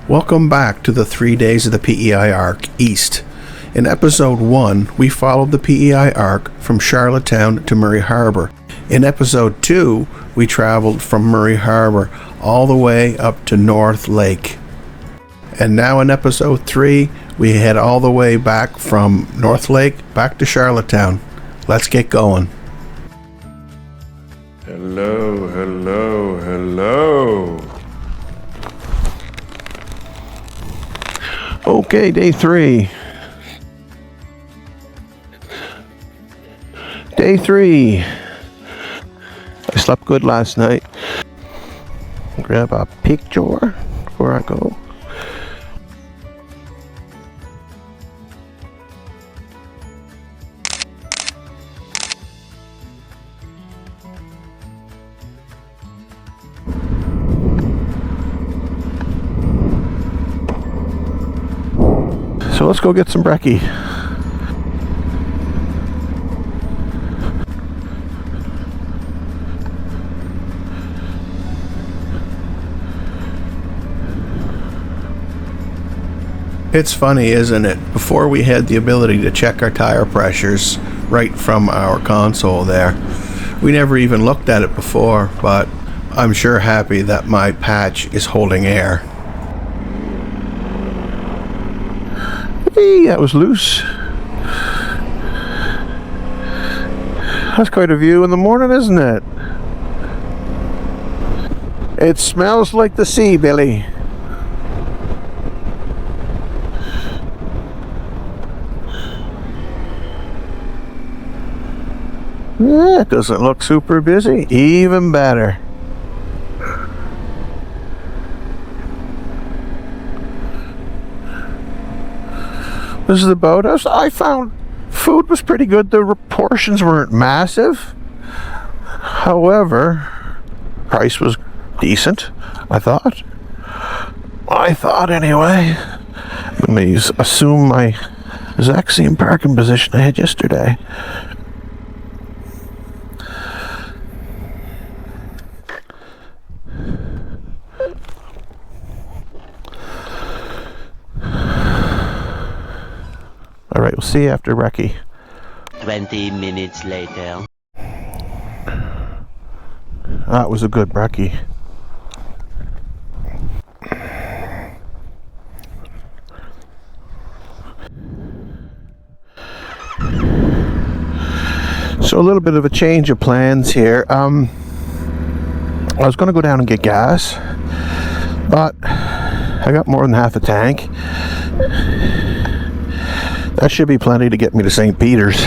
Welcome back to the 3 days of the PEI ARC East. In episode 1, we followed the PEI ARC from Charlottetown to Murray Harbour. In episode 2, we traveled from Murray Harbour all the way up to North Lake. And now in episode 3, we head all the way back from North Lake back to Charlottetown. Let's get going. Hello, hello, hello. Okay, day 3. Day 3. I slept good last night. Grab a picture before I go. So let's go get some brekkie. It's funny, isn't it? Before we had the ability to check our tire pressures right from our console there, we never even looked at it before, but I'm sure happy that my patch is holding air. Hey, that was loose. That's quite a view in the morning, isn't it? It smells like the sea, Billy. Yeah, it doesn't look super busy. Even better. This is the boathouse. I found food was pretty good. The portions weren't massive. However, price was decent, I thought. Anyway. Let me assume my exact same parking position I had yesterday. Alright, we'll see you after brekkie. 20 minutes later. That was a good brekkie. So a little bit of a change of plans here. I was going to go down and get gas, but I got more than half a tank. That should be plenty to get me to St. Peter's.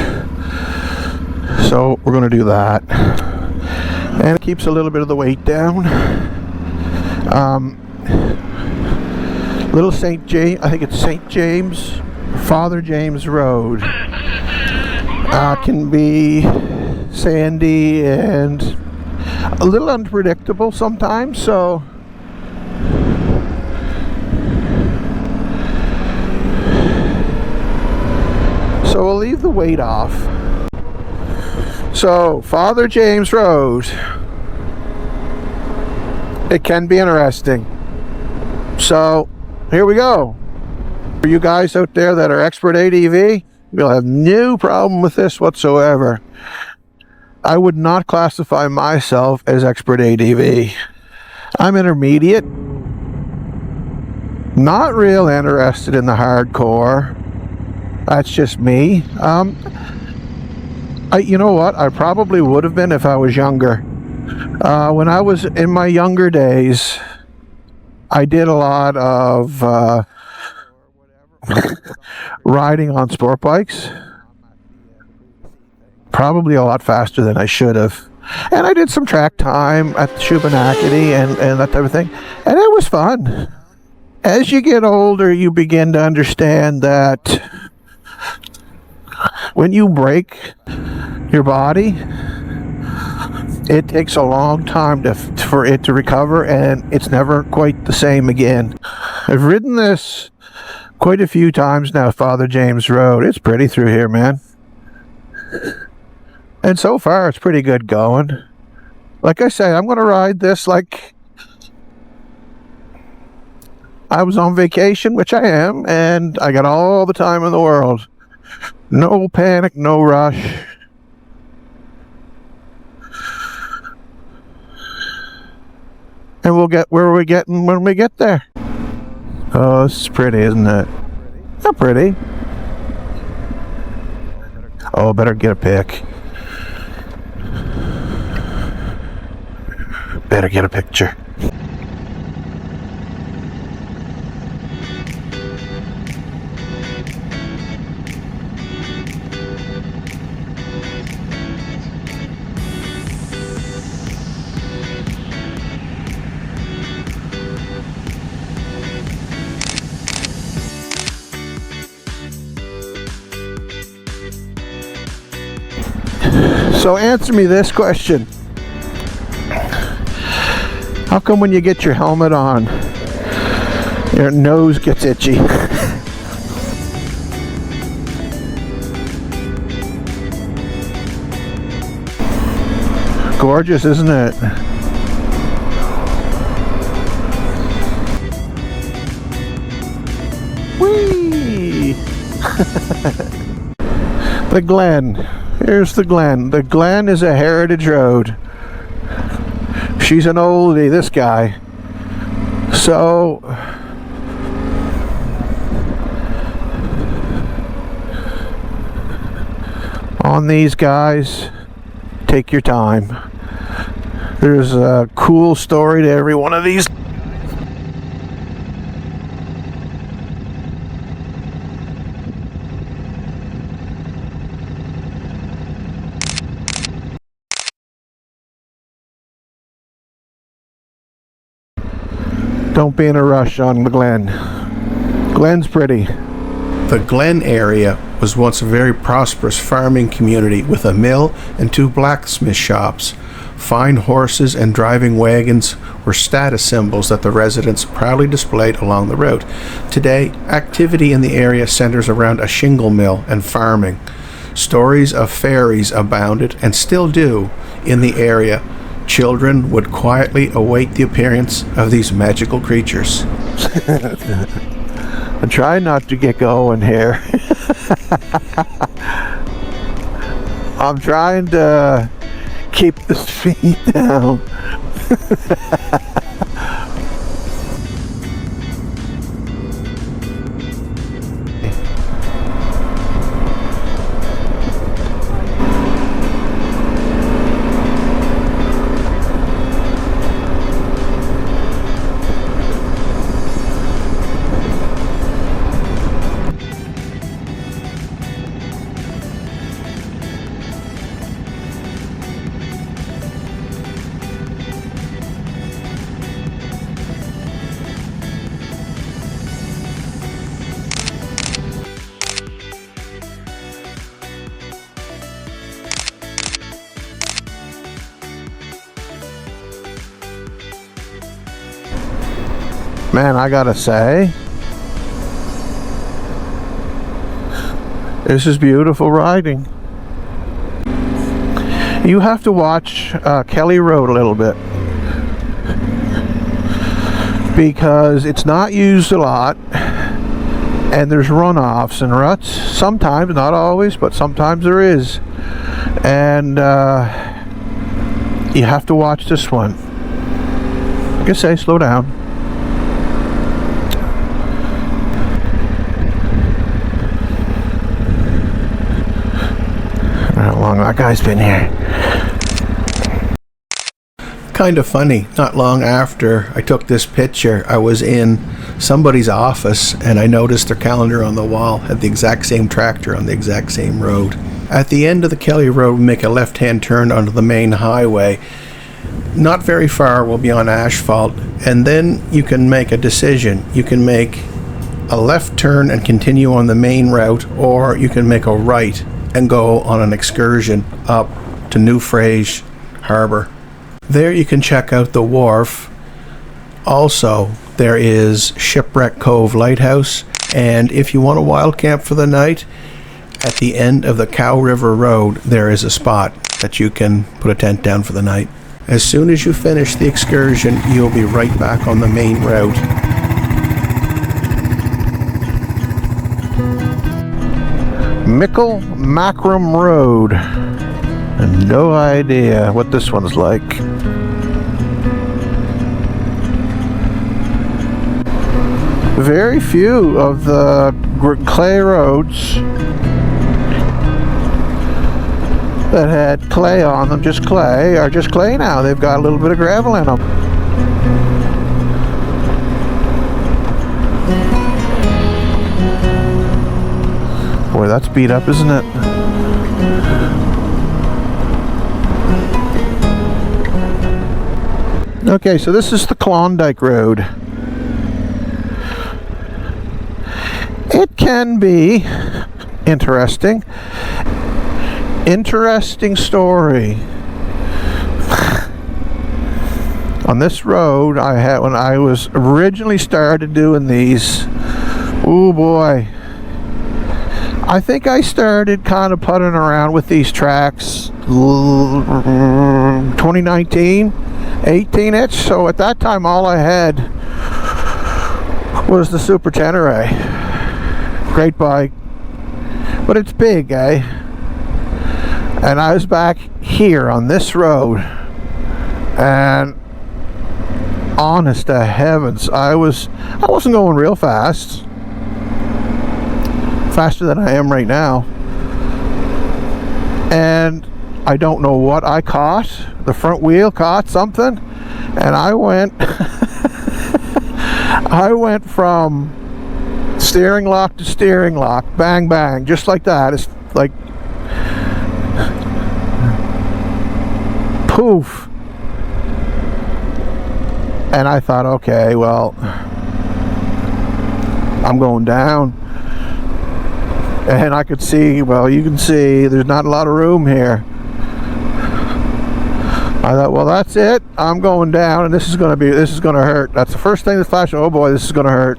So we're going to do that. And it keeps a little bit of the weight down. Little St. James, I think it's St. James, Father James Road. Can be sandy and a little unpredictable sometimes, so we'll leave the weight off. So, Father James Road. It can be interesting. So, here we go. For you guys out there that are expert ADV, you'll have no problem with this whatsoever. I would not classify myself as expert ADV. I'm intermediate. Not real interested in the hardcore. That's just me. You know what? I probably would have been if I was younger. When I was in my younger days, I did a lot of riding on sport bikes. Probably a lot faster than I should have. And I did some track time at Shubenacadie and that type of thing. And it was fun. As you get older, you begin to understand that when you break your body, it takes a long time for it to recover, and it's never quite the same again. I've ridden this quite a few times now, Father James Road. It's pretty through here, man. And so far, it's pretty good going. Like I say, I'm going to ride this like I was on vacation, which I am, and I got all the time in the world. No panic, no rush. And we'll get where we're getting when we get there. Oh, this is pretty, isn't it? Not pretty. Oh, better get a pic. Better get a picture. So answer me this question. How come when you get your helmet on, your nose gets itchy? Gorgeous, isn't it? Whee! The Glen. Here's the Glen. The Glen is a heritage road. She's an oldie, this guy. So, on these guys, take your time. There's a cool story to every one of these. Don't be in a rush on the Glen. Glen's pretty. The Glen area was once a very prosperous farming community with a mill and 2 blacksmith shops. Fine horses and driving wagons were status symbols that the residents proudly displayed along the route. Today, activity in the area centers around a shingle mill and farming. Stories of fairies abounded and still do in the area. Children would quietly await the appearance of these magical creatures. I try not to get going here. I'm trying to keep the speed down. Man, I gotta say, this is beautiful riding. You have to watch Kelly Road a little bit, because it's not used a lot and there's runoffs and ruts sometimes, not always, but sometimes there is, and you have to watch this one. Like I say, slow down. How long that guy's been here. Kind of funny, not long after I took this picture, I was in somebody's office and I noticed their calendar on the wall had the exact same tractor on the exact same road. At the end of the Kelly Road, we make a left-hand turn onto the main highway. Not very far, we'll be on asphalt, and then you can make a decision. You can make a left turn and continue on the main route, or you can make a right and go on an excursion up to New Frage Harbor. There you can check out the wharf. Also, there is Shipwreck Cove Lighthouse, and if you want a wild camp for the night, at the end of the Cow River Road there is a spot that you can put a tent down for the night. As soon as you finish the excursion, you'll be right back on the main route. Mickle Macram Road. No idea what this one's like. Very few of the clay roads that had clay on them, just clay, are just clay now. They've got a little bit of gravel in them. Boy, that's beat up, isn't it? Okay, so this is the Klondike Road. It can be interesting. Interesting story. On this road I had when I was originally started doing these, oh boy, I think I started kind of putting around with these tracks 2019, 18-inch. So at that time all I had was the SuperTenere. Great bike, but it's big, eh? And I was back here on this road, and honest to heavens, I wasn't going real fast. Faster than I am right now, and I don't know what I caught. The front wheel caught something, and I went I went from steering lock to steering lock, bang bang, just like that. It's like poof. And I thought, okay, well, I'm going down. And I could see, well, you can see there's not a lot of room here. I thought, well, that's it. I'm going down, and this is going to hurt. That's the first thing that flashed. Oh boy, this is going to hurt.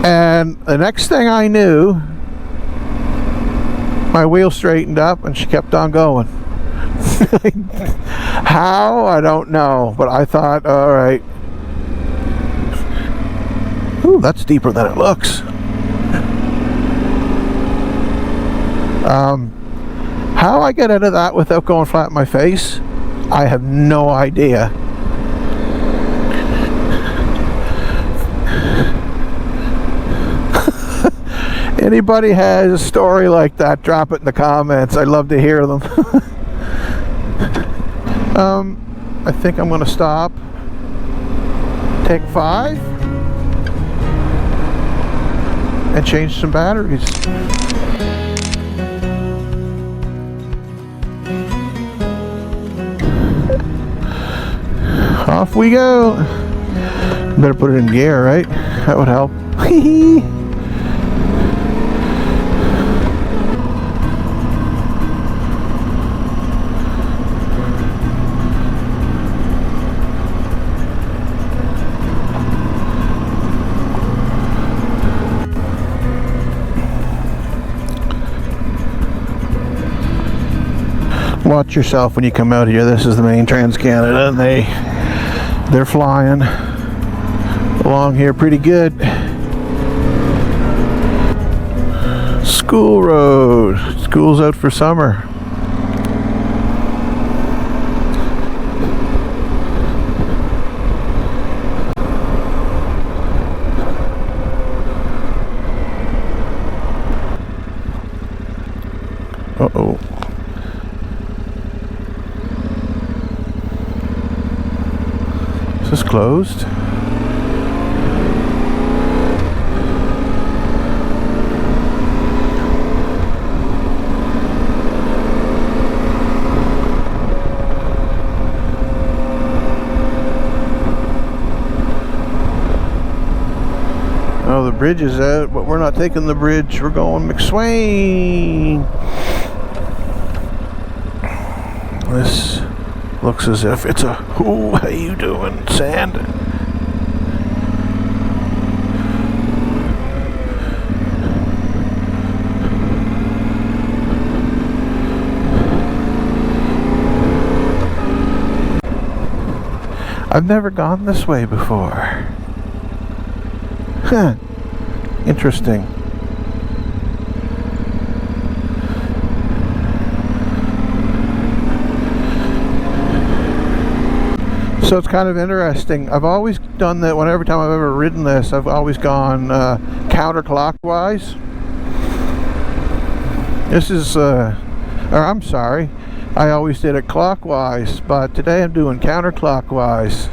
And the next thing I knew, my wheel straightened up, and she kept on going. How? I don't know. But I thought, all right. Ooh, that's deeper than it looks. How I get out of that without going flat in my face, I have no idea. Anybody has a story like that, drop it in the comments. I'd love to hear them. I think I'm going to stop. Take 5 and change some batteries. Off we go. Better put it in gear, right? That would help. Watch yourself when you come out here. This is the main Trans-Canada, and they're flying along here pretty good. School road. School's out for summer. Uh-oh. Is this closed? Oh, the bridge is out, but we're not taking the bridge. We're going McSwain. This looks as if it's a, ooh, how you doing, sand? I've never gone this way before. Huh. Interesting. So it's kind of interesting. I've always done that. Every time I've ever ridden this, I've always gone counterclockwise. This is, or I'm sorry, I always did it clockwise, but today I'm doing counterclockwise.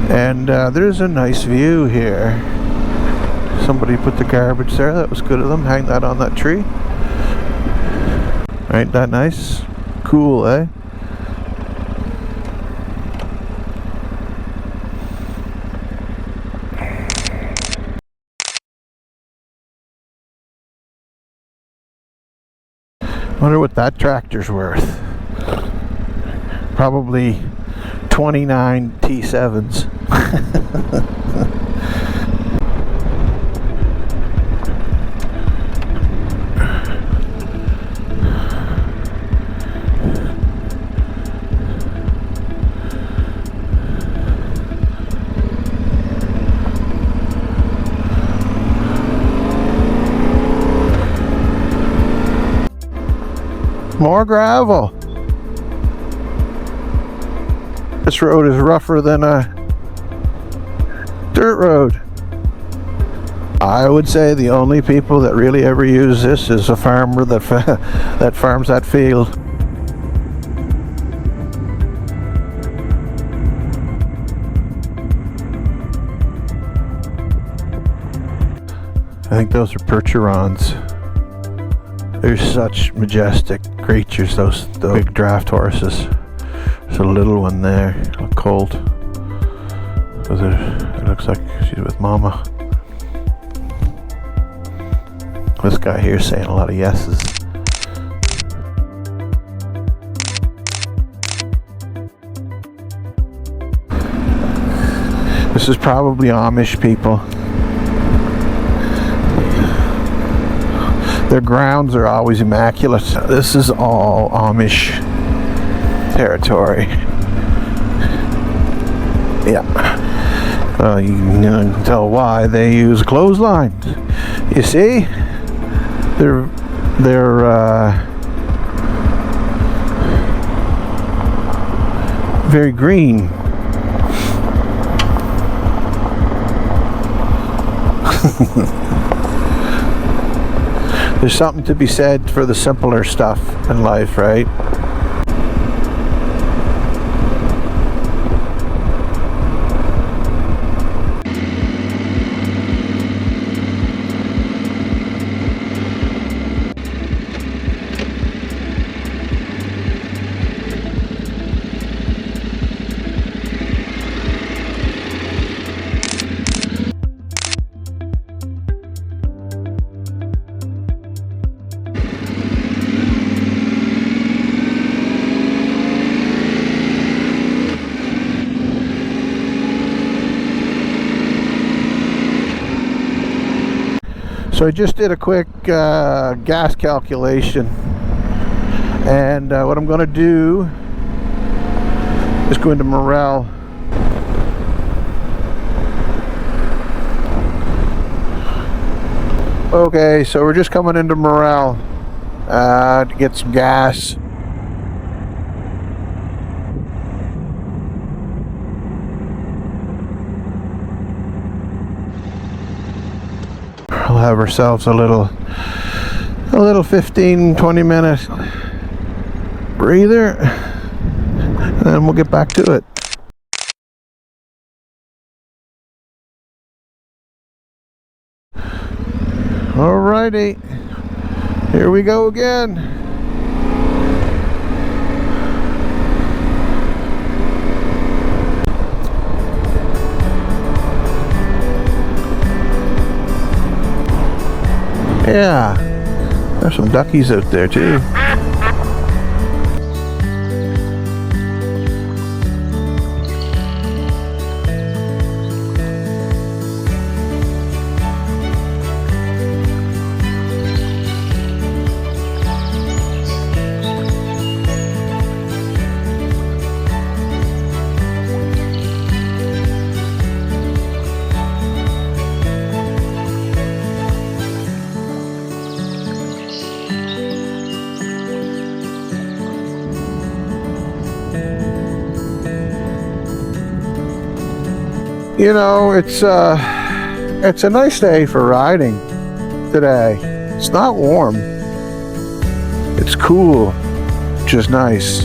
And there's a nice view here. Somebody put the garbage there. That was good of them. Hang that on that tree. Ain't that nice? Cool, eh? Wonder what that tractor's worth. Probably 29 T7s. More gravel. This road is rougher than a dirt road. I would say the only people that really ever use this is a farmer that that farms that field. I think those are percherons. They're such majestic creatures, those big draft horses. There's a little one there, a colt. It looks like she's with mama. This guy here's saying a lot of yeses. This is probably Amish people. Their grounds are always immaculate. This is all Amish territory. Yeah. You can tell why they use clotheslines. You see? They're very green. There's something to be said for the simpler stuff in life, right? So I just did a quick gas calculation, and what I'm going to do is go into Morel. Okay, so we're just coming into Morel to get some gas. We'll have ourselves a little 15-20 minute breather, and then we'll get back to it. Alrighty, here we go again. Yeah, there's some duckies out there too. You know, it's a nice day for riding today. It's not warm. It's cool, which is nice.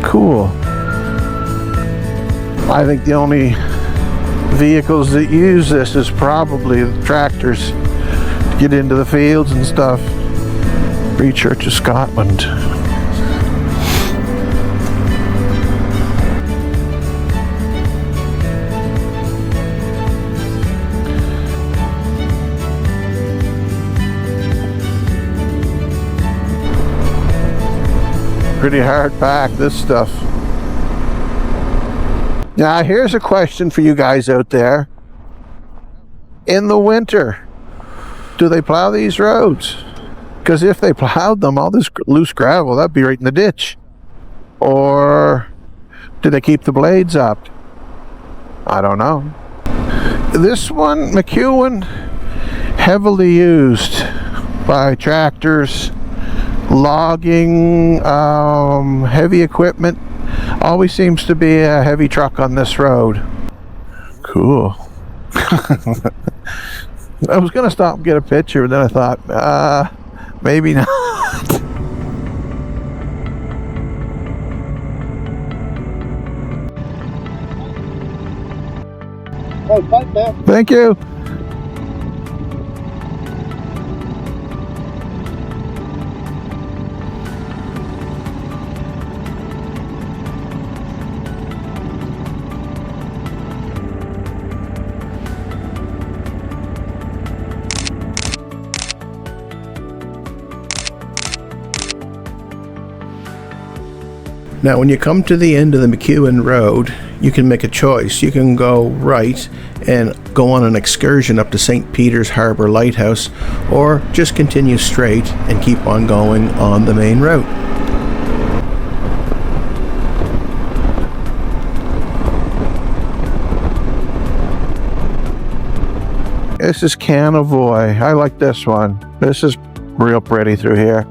Cool. I think the only vehicles that use this is probably the tractors to get into the fields and stuff. Free Church of Scotland. Pretty hard pack, this stuff. Now here's a question for you guys out there. In the winter, do they plow these roads? Because if they plowed them, all this loose gravel, that'd be right in the ditch. Or do they keep the blades up? I don't know. This one, McEwen, heavily used by tractors, logging, heavy equipment. Always seems to be a heavy truck on this road. Cool. I was gonna stop and get a picture, but then I thought, maybe not. Thank you. Now when you come to the end of the McEwen Road, you can make a choice. You can go right and go on an excursion up to St. Peter's Harbour Lighthouse, or just continue straight and keep on going on the main route. This is Canavoy. I like this one. This is real pretty through here.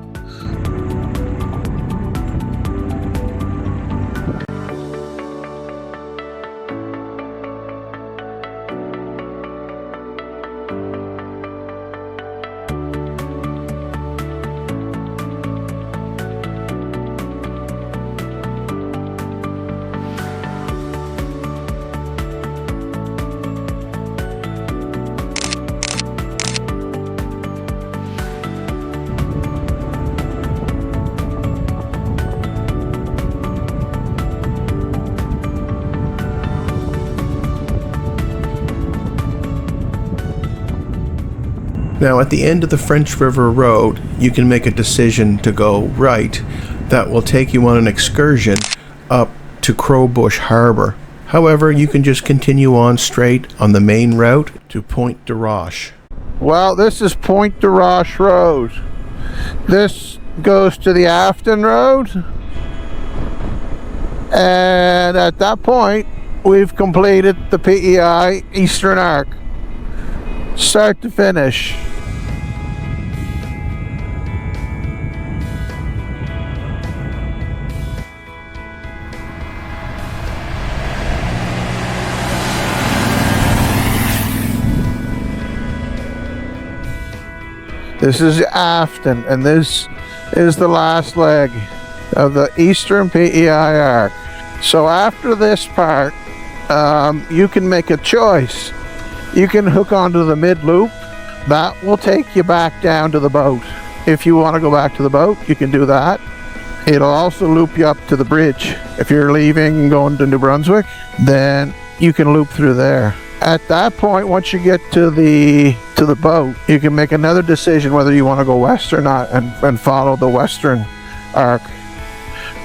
Now at the end of the French River Road, you can make a decision to go right. That will take you on an excursion up to Crowbush Harbour. However, you can just continue on straight on the main route to Pointe de Roche. Well, this is Pointe de Roche Road. This goes to the Afton Road. And at that point, we've completed the PEI Eastern Arc. Start to finish. This is Afton, and this is the last leg of the Eastern PEI Arc. So after this part, you can make a choice. You can hook onto the mid loop. That will take you back down to the boat. If you want to go back to the boat, you can do that. It'll also loop you up to the bridge. If you're leaving and going to New Brunswick, then you can loop through there. At that point, once you get to the boat, you can make another decision whether you want to go west or not, and follow the Western Arc.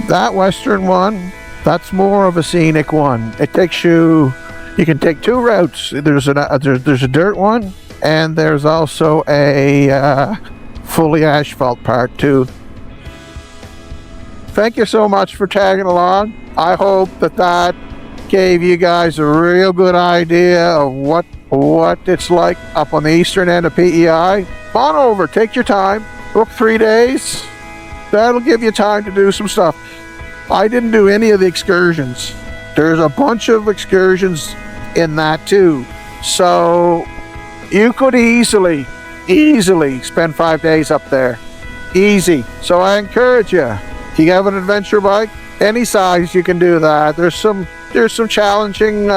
That Western one, that's more of a scenic one. It takes you can take two routes. There's a dirt one, and there's also a fully asphalt part too. Thank you so much for tagging along. I hope that gave you guys a real good idea of what it's like up on the eastern end of PEI. Come on over, take your time, book 3 days. That'll give you time to do some stuff. I didn't do any of the excursions. There's a bunch of excursions in that too. So you could easily spend 5 days up there. Easy. So I encourage you. If you have an adventure bike, any size, you can do that. There's some challenging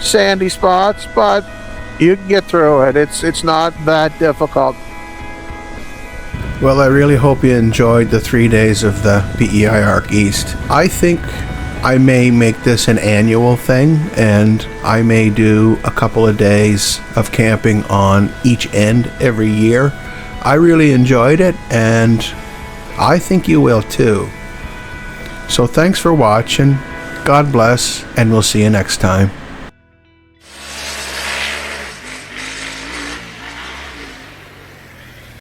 sandy spots, but you can get through it. It's not that difficult. Well, I really hope you enjoyed the 3 days of the PEI ARC East. I think I may make this an annual thing, and I may do a couple of days of camping on each end every year. I really enjoyed it, and I think you will too. So thanks for watching. God bless, and we'll see you next time.